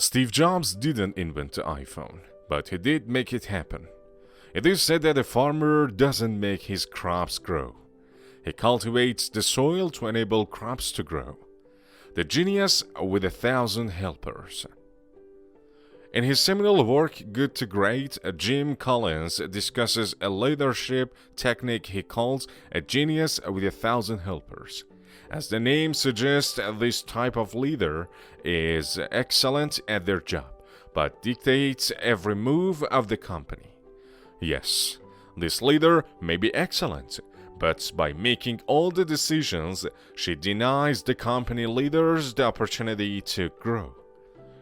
Steve Jobs didn't invent the iPhone, but he did make it happen. It is said that a farmer doesn't make his crops grow. He cultivates the soil to enable crops to grow. The genius with 1,000 helpers. In his seminal work, Good to Great, Jim Collins discusses a leadership technique he calls a genius with 1,000 helpers. As the name suggests, this type of leader is excellent at their job, but dictates every move of the company. Yes, this leader may be excellent, but by making all the decisions, she denies the company leaders the opportunity to grow.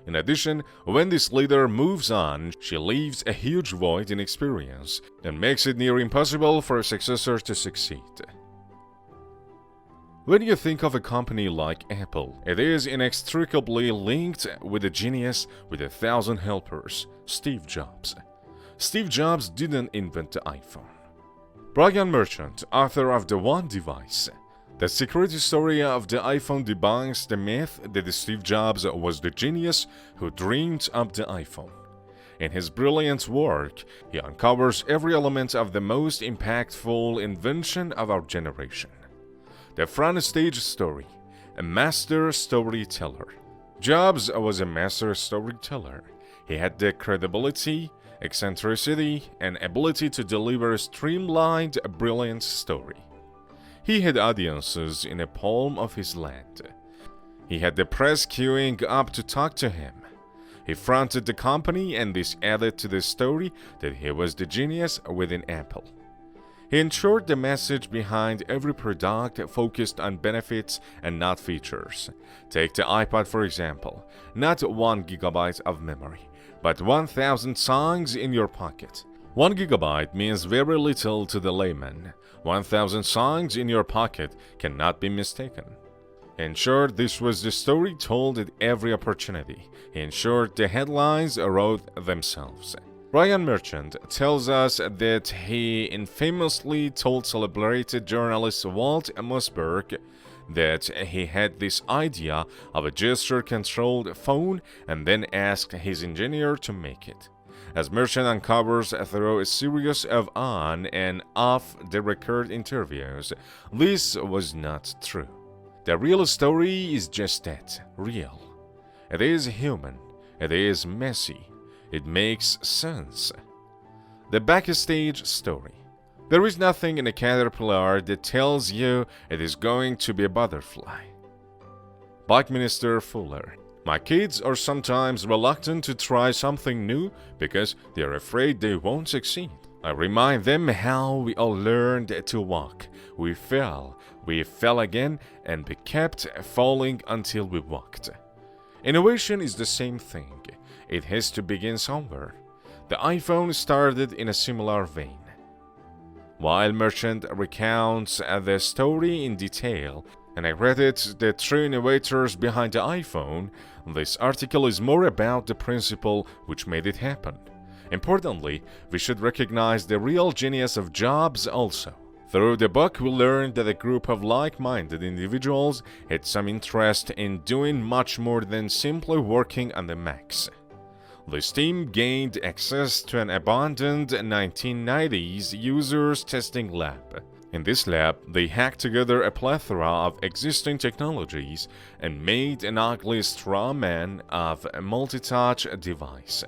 In addition, when this leader moves on, she leaves a huge void in experience and makes it near impossible for a successor to succeed. When you think of a company like Apple, it is inextricably linked with a genius with 1,000 helpers, Steve Jobs. Steve Jobs didn't invent the iPhone. Brian Merchant, author of The One Device. The security story of the iPhone debunks the myth that Steve Jobs was the genius who dreamed up the iPhone. In his brilliant work, he uncovers every element of the most impactful invention of our generation. The front stage story, a master storyteller. Jobs was a master storyteller. He had the credibility, eccentricity, and ability to deliver a streamlined, brilliant story. He had audiences in the palm of his hand. He had the press queuing up to talk to him. He fronted the company, and this added to the story that he was the genius within Apple. He ensured the message behind every product focused on benefits and not features. Take the iPod for example, not 1 gigabyte of memory, but 1,000 songs in your pocket. 1 gigabyte means very little to the layman. 1,000 songs in your pocket cannot be mistaken. He ensured this was the story told at every opportunity. He ensured the headlines wrote themselves. Brian Merchant tells us that he infamously told celebrated journalist Walt Mossberg that he had this idea of a gesture-controlled phone and then asked his engineer to make it. As Merchant uncovers through a series of on- and off-the-record interviews, this was not true. The real story is just that, real. It is human. It is messy. It makes sense. The backstage story. There is nothing in a caterpillar that tells you it is going to be a butterfly. Buckminster Fuller. My kids are sometimes reluctant to try something new because they are afraid they won't succeed. I remind them how we all learned to walk. We fell again, and we kept falling until we walked. Innovation is the same thing. It has to begin somewhere. The iPhone started in a similar vein. While Merchant recounts the story in detail and credits the true innovators behind the iPhone, this article is more about the principle which made it happen. Importantly, we should recognize the real genius of Jobs also. Through the book, we learned that a group of like-minded individuals had some interest in doing much more than simply working on the Macs. This team gained access to an abandoned 1990s users testing lab. In this lab, they hacked together a plethora of existing technologies and made an ugly straw man of a multi-touch device.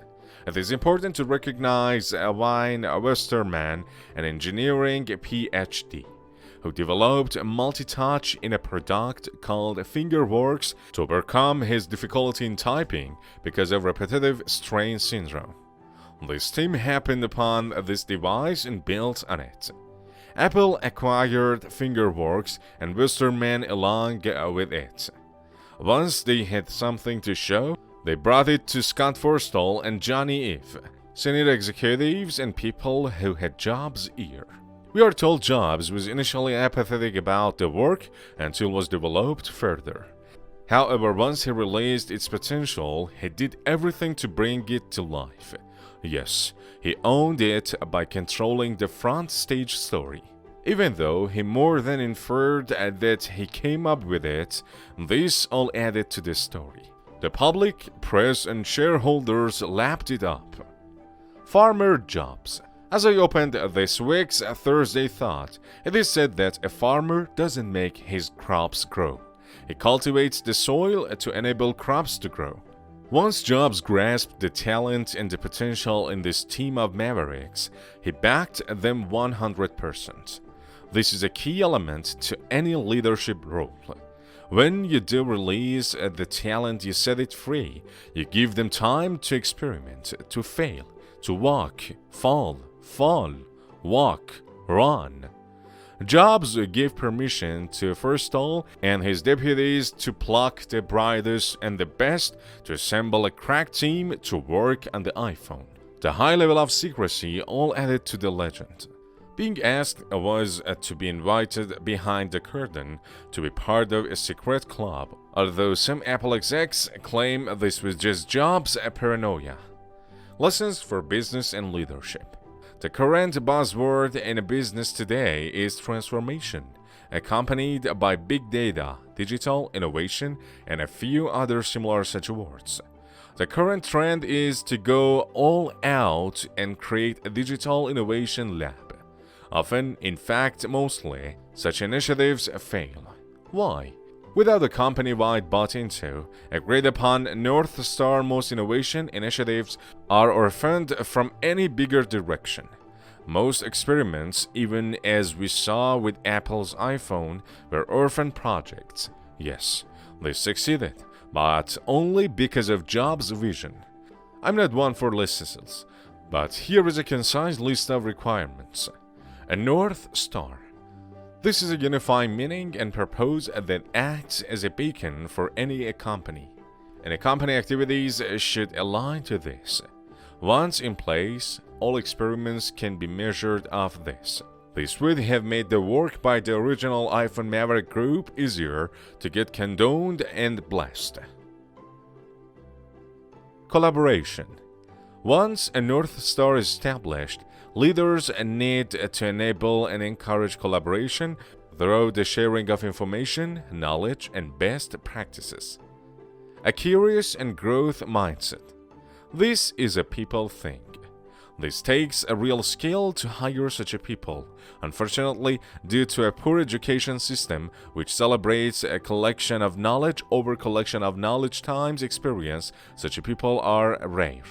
It is important to recognize Wayne Westerman, an engineering PhD, who developed multi-touch in a product called Fingerworks to overcome his difficulty in typing because of repetitive strain syndrome. This team happened upon this device and built on it. Apple acquired Fingerworks and Westerman along with it. Once they had something to show, they brought it to Scott Forstall and Johnny Ive, senior executives and people who had Jobs' ear. We are told Jobs was initially apathetic about the work until it was developed further. However, once he realized its potential, he did everything to bring it to life. Yes, he owned it by controlling the front stage story. Even though he more than inferred that he came up with it, this all added to the story. The public, press, and shareholders lapped it up. Farmer jobs. As I opened this week's Thursday Thought, it is said that a farmer doesn't make his crops grow. He cultivates the soil to enable crops to grow. Once Jobs grasped the talent and the potential in this team of mavericks, he backed them 100%. This is a key element to any leadership role. When you do release the talent, you set it free. You give them time to experiment, to fail, to walk, fall, walk, run. Jobs gave permission to Forstall and his deputies to pluck the brightest and the best to assemble a crack team to work on the iPhone. The high level of secrecy all added to the legend. Being asked was to be invited behind the curtain to be part of a secret club, although some Apple execs claim this was just Jobs' paranoia. Lessons for business and leadership. The current buzzword in business today is transformation, accompanied by big data, digital innovation, and a few other similar such words. The current trend is to go all out and create a digital innovation lab. Often, in fact mostly, such initiatives fail. Why? Without a company-wide bought into, agreed-upon North Star, most innovation initiatives are orphaned from any bigger direction. Most experiments, even as we saw with Apple's iPhone, were orphan projects. Yes, they succeeded, but only because of Jobs' vision. I'm not one for lists, but here is a concise list of requirements. A North Star. This is a unifying meaning and purpose that acts as a beacon for any company. And company activities should align to this. Once in place, all experiments can be measured off this. This would have made the work by the original iPhone Maverick group easier to get condoned and blessed. Collaboration. Once a North Star is established, leaders need to enable and encourage collaboration through the sharing of information, knowledge, and best practices. A curious and growth mindset. This is a people thing. This takes a real skill to hire such a people. Unfortunately, due to a poor education system which celebrates a collection of knowledge over collection of knowledge times experience, such people are rare.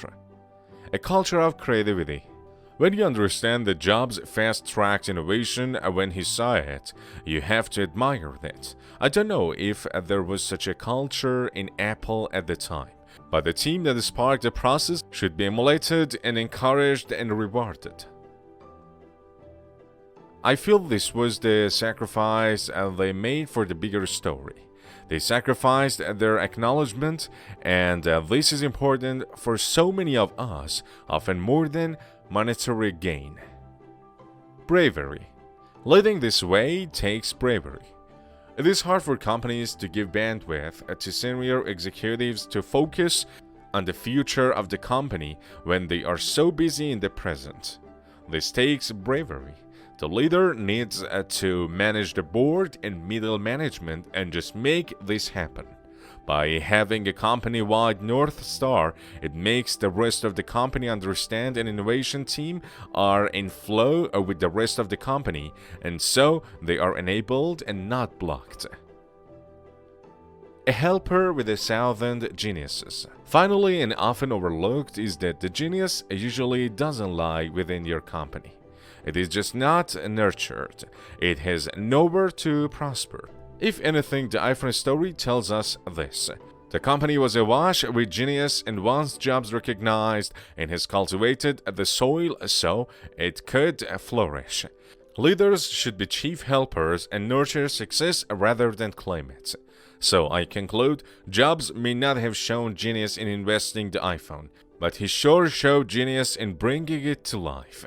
A culture of creativity. When you understand that Jobs fast-tracked innovation when he saw it, you have to admire that. I don't know if there was such a culture in Apple at the time, but the team that sparked the process should be emulated and encouraged and rewarded. I feel this was the sacrifice they made for the bigger story. They sacrificed their acknowledgement, and this is important for so many of us, often more than monetary gain. Bravery. Leading this way takes bravery. It is hard for companies to give bandwidth to senior executives to focus on the future of the company when they are so busy in the present. This takes bravery. The leader needs to manage the board and middle management and just make this happen. By having a company-wide North Star, it makes the rest of the company understand an innovation team are in flow with the rest of the company, and so they are enabled and not blocked. A helper with 1,000 geniuses. Finally, and often overlooked, is that the genius usually doesn't lie within your company. It is just not nurtured. It has nowhere to prosper. If anything, the iPhone story tells us this. The company was awash with genius, and once Jobs recognized and has cultivated the soil so it could flourish. Leaders should be chief helpers and nurture success rather than claim it. So I conclude, Jobs may not have shown genius in investing the iPhone, but he sure showed genius in bringing it to life.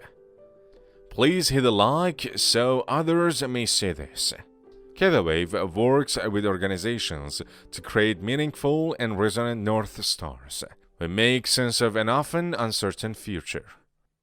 Please hit a like so others may see this. Cadawave works with organizations to create meaningful and resonant North Stars. We make sense of an often uncertain future.